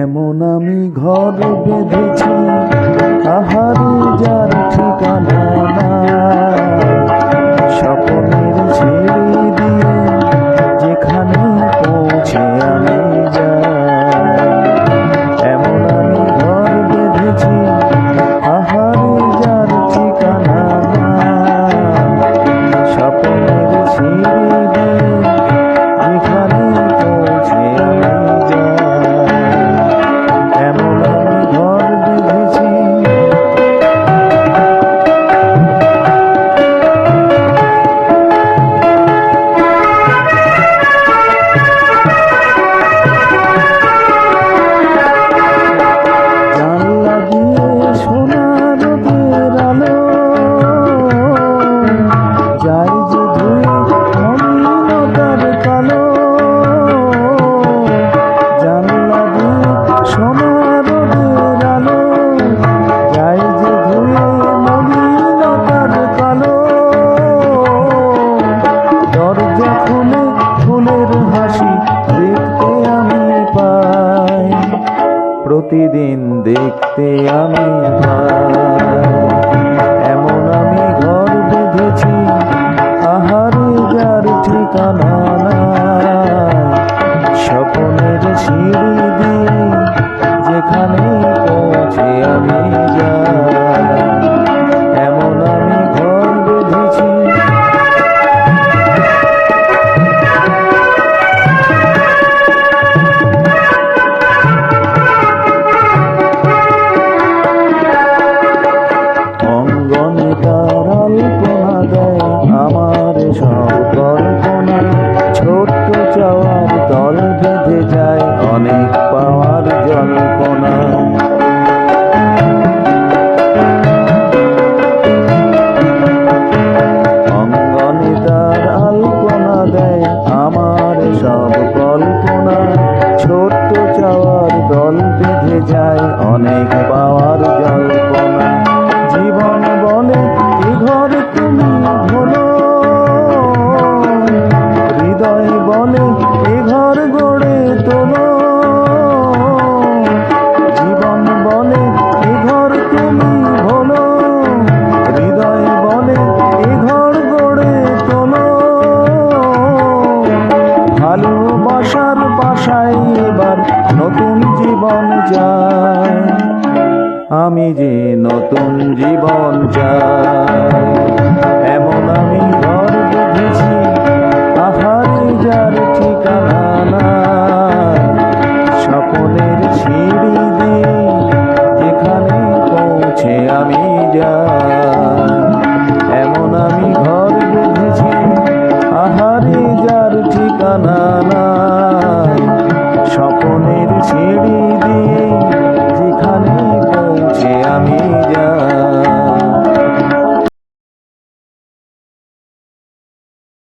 এমন আমি ঘর বেঁধেছি আহারে যার ঠিকানা নাই, স্বপ্নের ছেড়ে দিয়ে যেখানে পৌঁছে আমি যাই। এমন আমি ঘর বেঁধেছি আহারে যার ঠিকানা নাই, স্বপ্নের ছেড়ে দিয়ে যেখানে পৌঁছে আমি যাই। এমন আমি ঘর বেঁধেছি। জানলা দিয়ে সোনা রোদের আলো যাই যে ধুয়ে মলিনতার কালো। জানলা দিয়ে সোনা রোদের আলো যাই যে ধুয়ে মলিনতার কালো। দরজা খুলে ফুলের হাসি দেখতে আমি পাই, প্রতিদিন দেখতে আমি পাই। এমন আমি ঘর বেঁধেছি আহারে যার ঠিকানা নাই, স্বপ্নের সিঁড়ি দিয়ে যেখানে পৌঁছে আমি যাই। এমন আমি ঘর বেঁধেছি। অঙ্গনে তার আলপনা দেয় আমার সব কল্পনা, ছোট্ট চাওয়ার দল বেঁধে যায় অনেক পাওয়ার জল্পনা। অঙ্গনে তার আলপনা দেয় আমার সব কল্পনা, ছোট্ট চাওয়ার দল বেঁধে যায় অনেক পাওয়ার জল্পনা। জীবন বলে এ ঘর তুমি ভোলো, হৃদয় বলে এ ঘর গড়ে তোলো। জীবন বলে এ ঘর তুমি ভোলো, হৃদয় বলে এ ঘর গড়ে তোলো। ভালোবাসার বাসায় এবার নতুন জীবন চাই, আমি যে নতুন জীবন চাই।